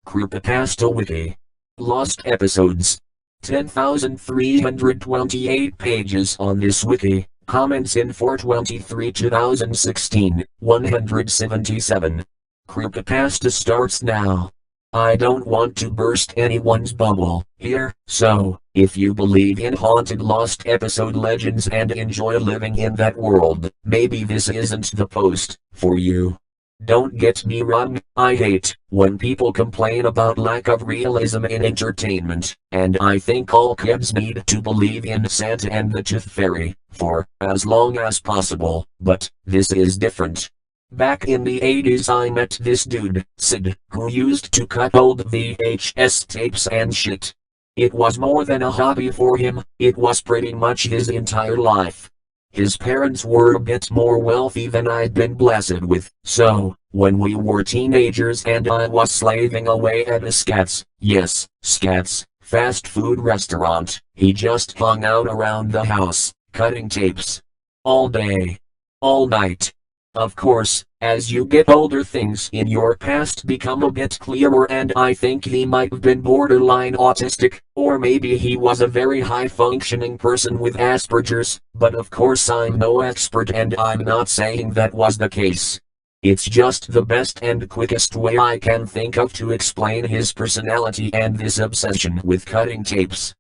Creepypasta Wiki. Lost episodes. 10,328 pages on this wiki. Comments in 423 2016, 177. Creepypasta starts now. I don't want to burst anyone's bubble here, so, if you believe in haunted lost episode legends and enjoy living in that world, maybe this isn't the post for you. Don't get me wrong, I hate when people complain about lack of realism in entertainment, and I think all kids need to believe in Santa and the Tooth Fairy, for as long as possible, but this is different. Back in the 80s I met this dude, Sid, who used to cut old VHS tapes and shit. It was more than a hobby for him, it was pretty much his entire life. His parents were a bit more wealthy than I'd been blessed with, so, when we were teenagers and I was slaving away at a Scats, fast food restaurant, he just hung out around the house, cutting tapes. All day. All night. Of course, as you get older things in your past become a bit clearer, and I think he might have been borderline autistic, or maybe he was a very high-functioning person with Asperger's, but of course I'm no expert and I'm not saying that was the case. It's just the best and quickest way I can think of to explain his personality and this obsession with cutting tapes.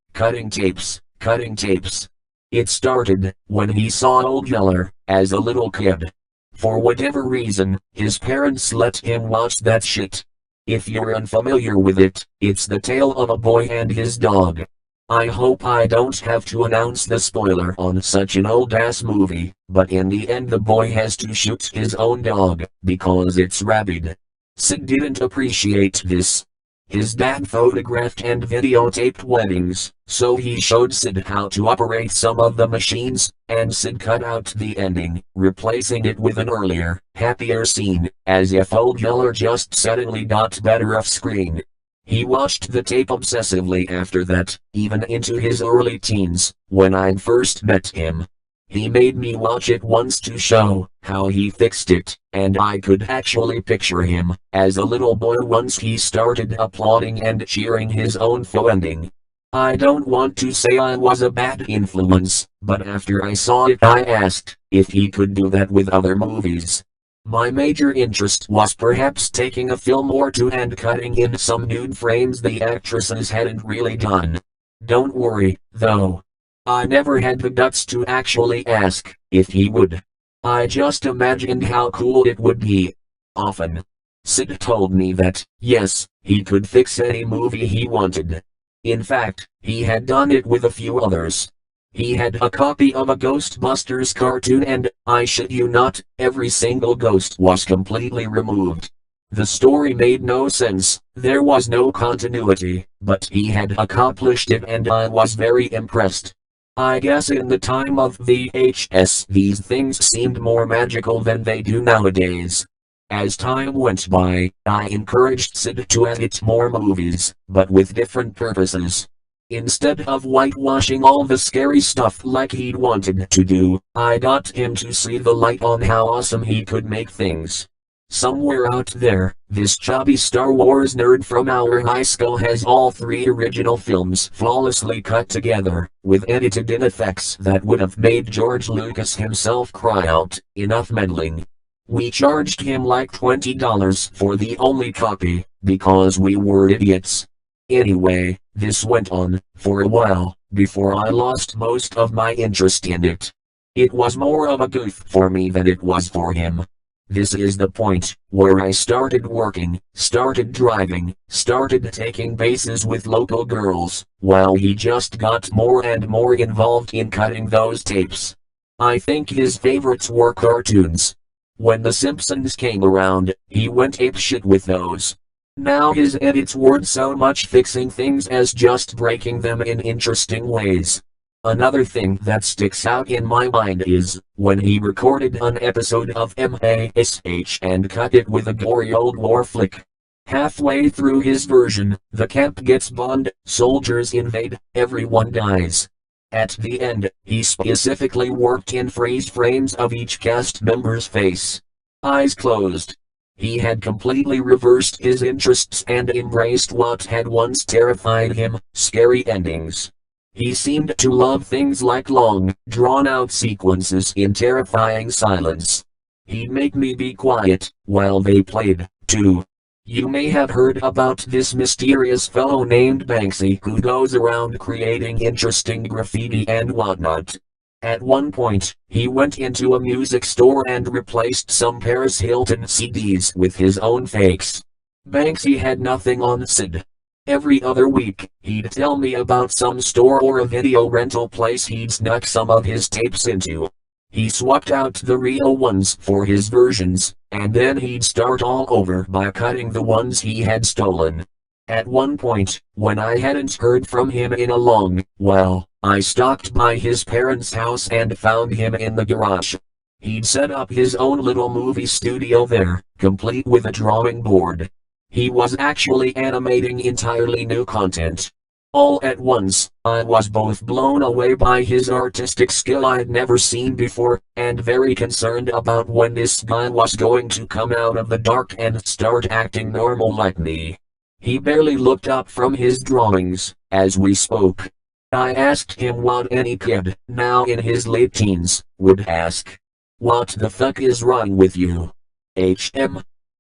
It started when he saw Old Yeller as a little kid. For whatever reason, his parents let him watch that shit. If you're unfamiliar with it, it's the tale of a boy and his dog. I hope I don't have to announce the spoiler on such an old-ass movie, but in the end the boy has to shoot his own dog, because it's rabid. Sid didn't appreciate this. His dad photographed and videotaped weddings, so he showed Sid how to operate some of the machines, and Sid cut out the ending, replacing it with an earlier, happier scene, as if Old Yeller just suddenly got better off screen. He watched the tape obsessively after that, even into his early teens, when I'd first met him. He made me watch it once to show how he fixed it, and I could actually picture him as a little boy once he started applauding and cheering his own ending. I don't want to say I was a bad influence, but after I saw it I asked if he could do that with other movies. My major interest was perhaps taking a film or two and cutting in some nude frames the actresses hadn't really done. Don't worry, though. I never had the guts to actually ask if he would. I just imagined how cool it would be. Often. Sid told me that, yes, he could fix any movie he wanted. In fact, he had done it with a few others. He had a copy of a Ghostbusters cartoon and, I shit you not, every single ghost was completely removed. The story made no sense, there was no continuity, but he had accomplished it and I was very impressed. I guess in the time of VHS these things seemed more magical than they do nowadays. As time went by, I encouraged Sid to edit more movies, but with different purposes. Instead of whitewashing all the scary stuff like he'd wanted to do, I got him to see the light on how awesome he could make things. Somewhere out there, this chubby Star Wars nerd from our high school has all 3 original films flawlessly cut together, with edited in effects that would have made George Lucas himself cry out, "Enough meddling." We charged him like $20 for the only copy, because we were idiots. Anyway, this went on for a while, before I lost most of my interest in it. It was more of a goof for me than it was for him. This is the point where I started working, started driving, started taking bases with local girls, while he just got more and more involved in cutting those tapes. I think his favorites were cartoons. When The Simpsons came around, he went apeshit with those. Now his edits weren't so much fixing things as just breaking them in interesting ways. Another thing that sticks out in my mind is when he recorded an episode of MASH and cut it with a gory old war flick. Halfway through his version, the camp gets bombed, soldiers invade, everyone dies. At the end, he specifically worked in freeze frames of each cast member's face. Eyes closed. He had completely reversed his interests and embraced what had once terrified him, scary endings. He seemed to love things like long, drawn-out sequences in terrifying silence. He'd make me be quiet, while they played, too. You may have heard about this mysterious fellow named Banksy who goes around creating interesting graffiti and whatnot. At one point, he went into a music store and replaced some Paris Hilton CDs with his own fakes. Banksy had nothing on Sid. Every other week, he'd tell me about some store or a video rental place he'd snuck some of his tapes into. He swapped out the real ones for his versions, and then he'd start all over by cutting the ones he had stolen. At one point, when I hadn't heard from him in a long while, I stopped by his parents' house and found him in the garage. He'd set up his own little movie studio there, complete with a drawing board. He was actually animating entirely new content. All at once, I was both blown away by his artistic skill I'd never seen before, and very concerned about when this guy was going to come out of the dark and start acting normal like me. He barely looked up from his drawings, as we spoke. I asked him what any kid, now in his late teens, would ask. What the fuck is wrong with you?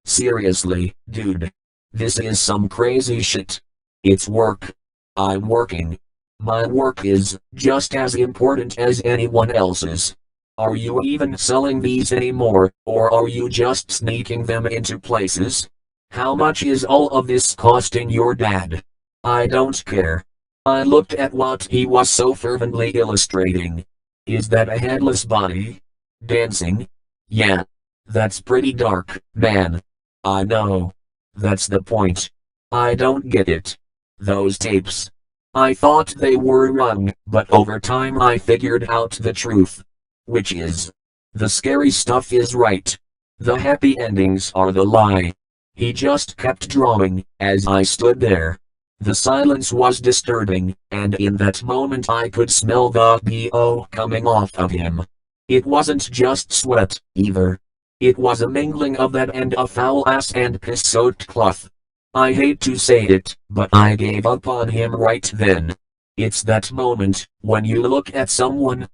Seriously, dude. This is some crazy shit. It's work. I'm working. My work is just as important as anyone else's. Are you even selling these anymore, or are you just sneaking them into places? How much is all of this costing your dad? I don't care. I looked at what he was so fervently illustrating. Is that a headless body? Dancing? Yeah. That's pretty dark, man. I know. That's the point. I don't get it. Those tapes. I thought they were wrong, but over time I figured out the truth. Which is, the scary stuff is right. The happy endings are the lie. He just kept drawing, as I stood there. The silence was disturbing, and in that moment I could smell the BO coming off of him. It wasn't just sweat, either. It was a mingling of that and a foul ass and piss-soaked cloth. I hate to say it, but I gave up on him right then. It's that moment, when you look at someone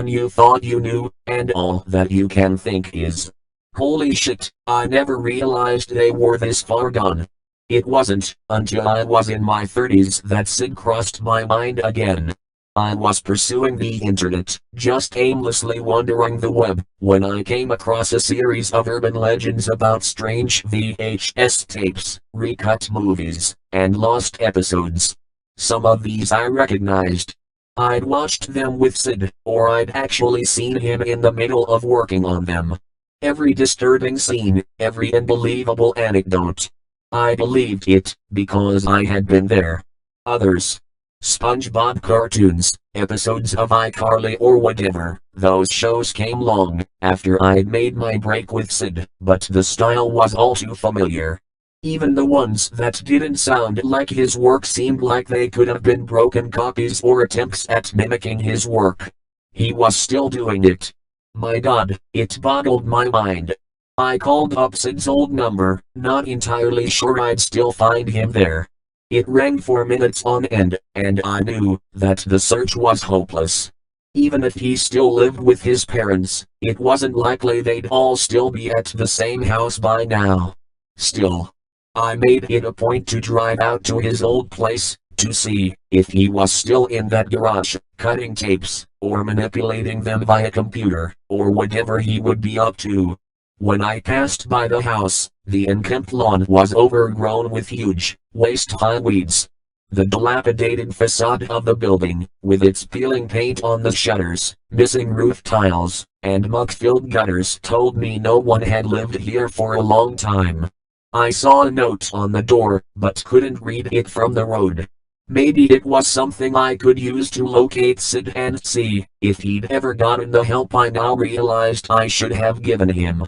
you thought you knew, and all that you can think is, holy shit, I never realized they were this far gone. It wasn't until I was in my 30s that Sid crossed my mind again. I was pursuing the internet, just aimlessly wandering the web, when I came across a series of urban legends about strange VHS tapes, recut movies, and lost episodes. Some of these I recognized. I'd watched them with Sid, or I'd actually seen him in the middle of working on them. Every disturbing scene, every unbelievable anecdote. I believed it, because I had been there. Others. SpongeBob cartoons, episodes of iCarly or whatever, those shows came long after I'd made my break with Sid, but the style was all too familiar. Even the ones that didn't sound like his work seemed like they could have been broken copies or attempts at mimicking his work. He was still doing it. My God, it boggled my mind. I called up Sid's old number, not entirely sure I'd still find him there. It rang for minutes on end, and I knew that the search was hopeless. Even if he still lived with his parents, it wasn't likely they'd all still be at the same house by now. Still, I made it a point to drive out to his old place, to see if he was still in that garage, cutting tapes, or manipulating them via computer, or whatever he would be up to. When I passed by the house, the unkempt lawn was overgrown with huge, waist-high weeds. The dilapidated facade of the building, with its peeling paint on the shutters, missing roof tiles, and muck-filled gutters told me no one had lived here for a long time. I saw a note on the door, but couldn't read it from the road. Maybe it was something I could use to locate Sid and see if he'd ever gotten the help I now realized I should have given him.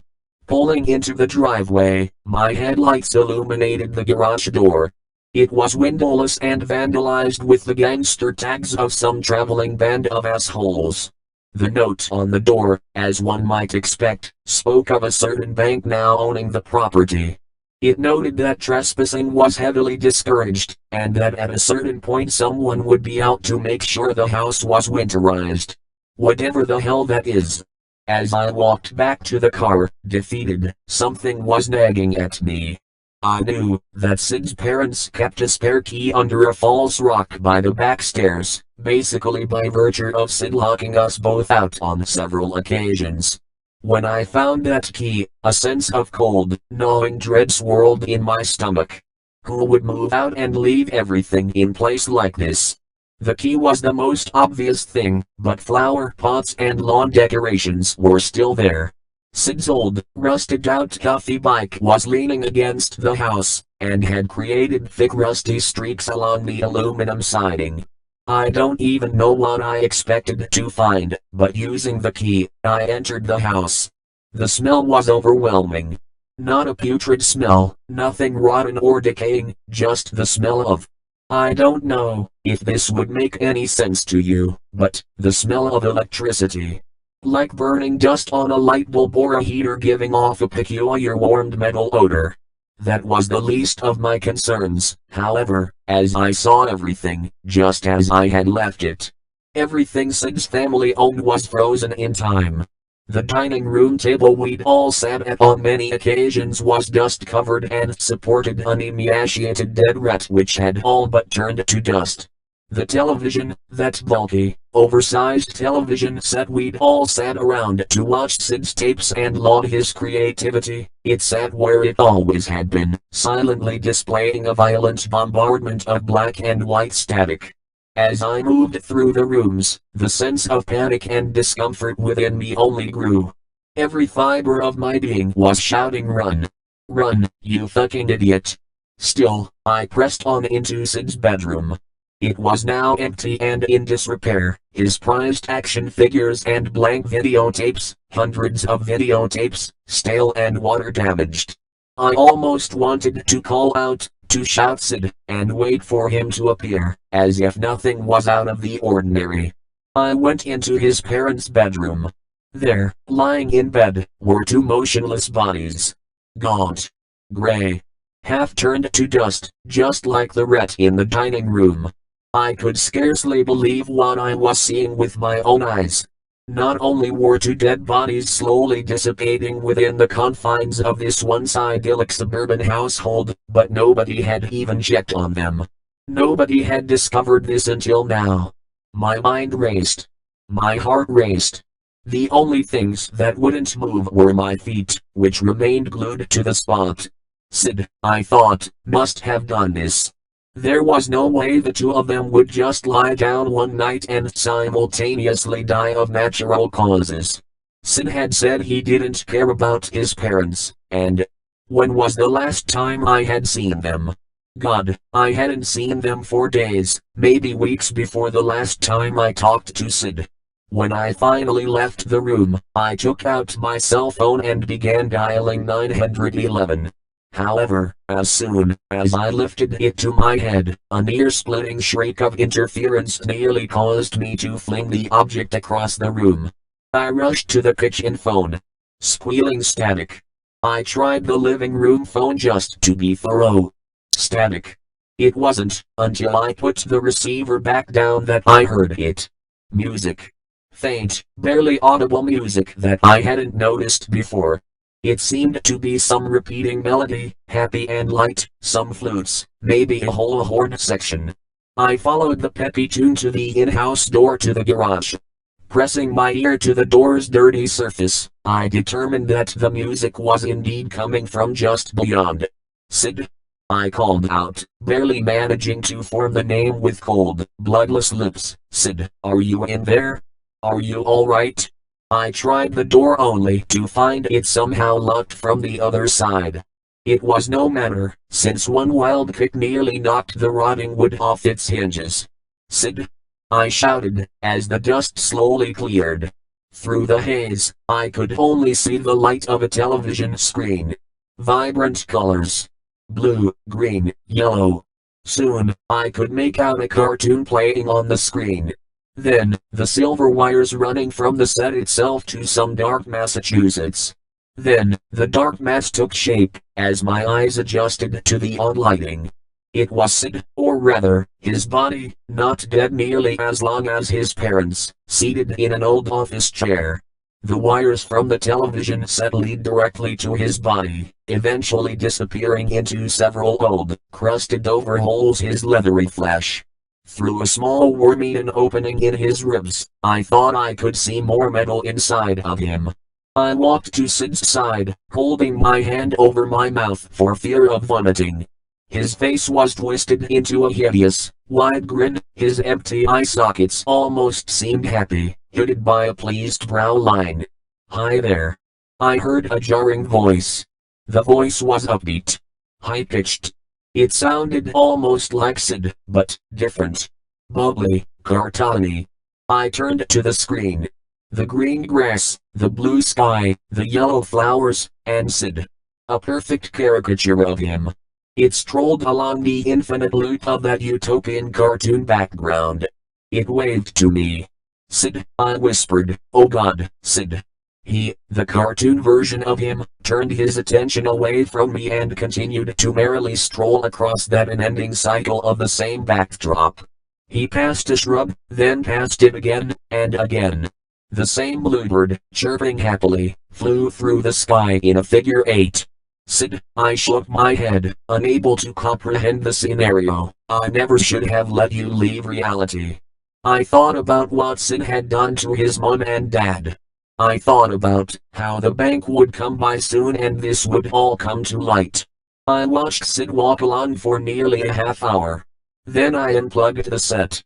Pulling into the driveway, my headlights illuminated the garage door. It was windowless and vandalized with the gangster tags of some traveling band of assholes. The note on the door, as one might expect, spoke of a certain bank now owning the property. It noted that trespassing was heavily discouraged, and that at a certain point someone would be out to make sure the house was winterized. Whatever the hell that is. As I walked back to the car, defeated, something was nagging at me. I knew that Sid's parents kept a spare key under a false rock by the back stairs, basically by virtue of Sid locking us both out on several occasions. When I found that key, a sense of cold, gnawing dread swirled in my stomach. Who would move out and leave everything in place like this? The key was the most obvious thing, but flower pots and lawn decorations were still there. Sid's old, rusted-out coffee bike was leaning against the house, and had created thick rusty streaks along the aluminum siding. I don't even know what I expected to find, but using the key, I entered the house. The smell was overwhelming. Not a putrid smell, nothing rotten or decaying, just the smell of... I don't know if this would make any sense to you, but the smell of electricity. Like burning dust on a light bulb or a heater giving off a peculiar warmed metal odor. That was the least of my concerns, however, as I saw everything, just as I had left it. Everything Sid's family owned was frozen in time. The dining room table we'd all sat at on many occasions was dust-covered and supported an emaciated dead rat which had all but turned to dust. The television, that bulky, oversized television set we'd all sat around to watch Sid's tapes and laud his creativity, it sat where it always had been, silently displaying a violent bombardment of black and white static. As I moved through the rooms, the sense of panic and discomfort within me only grew. Every fiber of my being was shouting, "Run! Run, you fucking idiot!" Still, I pressed on into Sid's bedroom. It was now empty and in disrepair, his prized action figures and blank videotapes, hundreds of videotapes, stale and water damaged. I almost wanted to call out, to shout Sid, and wait for him to appear, as if nothing was out of the ordinary. I went into his parents' bedroom. There, lying in bed, were two motionless bodies. Gaunt. Gray. Half turned to dust, just like the rat in the dining room. I could scarcely believe what I was seeing with my own eyes. Not only were two dead bodies slowly dissipating within the confines of this once idyllic suburban household, but nobody had even checked on them. Nobody had discovered this until now. My mind raced. My heart raced. The only things that wouldn't move were my feet, which remained glued to the spot. Sid, I thought, must have done this. There was no way the two of them would just lie down one night and simultaneously die of natural causes. Sid had said he didn't care about his parents, and when was the last time I had seen them? God, I hadn't seen them for days, maybe weeks before the last time I talked to Sid. When I finally left the room, I took out my cell phone and began dialing 911. However, as soon as I lifted it to my head, a near-splitting shriek of interference nearly caused me to fling the object across the room. I rushed to the kitchen phone. Squealing static. I tried the living room phone just to be thorough. Static. It wasn't until I put the receiver back down that I heard it. Music. Faint, barely audible music that I hadn't noticed before. It seemed to be some repeating melody, happy and light, some flutes, maybe a whole horn section. I followed the peppy tune to the in-house door to the garage. Pressing my ear to the door's dirty surface, I determined that the music was indeed coming from just beyond. Sid? I called out, barely managing to form the name with cold, bloodless lips. Sid, are you in there? Are you alright? I tried the door only to find it somehow locked from the other side. It was no matter, since one wild kick nearly knocked the rotting wood off its hinges. Sid? I shouted, as the dust slowly cleared. Through the haze, I could only see the light of a television screen. Vibrant colors. Blue, green, yellow. Soon, I could make out a cartoon playing on the screen. Then, the silver wires running from the set itself to some dark Massachusetts. Then, the dark mass took shape, as my eyes adjusted to the odd lighting. It was Sid, or rather, his body, not dead nearly as long as his parents, seated in an old office chair. The wires from the television set lead directly to his body, eventually disappearing into several old, crusted-over holes his leathery flesh. Through a small worm-eaten opening in his ribs, I thought I could see more metal inside of him. I walked to Sid's side, holding my hand over my mouth for fear of vomiting. His face was twisted into a hideous, wide grin, his empty eye sockets almost seemed happy, hooded by a pleased brow line. "Hi there." I heard a jarring voice. The voice was upbeat, high-pitched. It sounded almost like Sid, but different. Bubbly, cartoony. I turned to the screen. The green grass, the blue sky, the yellow flowers, and Sid. A perfect caricature of him. It strolled along the infinite loop of that utopian cartoon background. It waved to me. "Sid," I whispered. "Oh God, Sid." He, the cartoon version of him, turned his attention away from me and continued to merrily stroll across that unending cycle of the same backdrop. He passed a shrub, then passed it again, and again. The same bluebird, chirping happily, flew through the sky in a figure eight. "Sid," I shook my head, unable to comprehend the scenario. "I never should have let you leave reality." I thought about what Sid had done to his mom and dad. I thought about how the bank would come by soon and this would all come to light. I watched Sid walk along for nearly a half hour. Then I unplugged the set,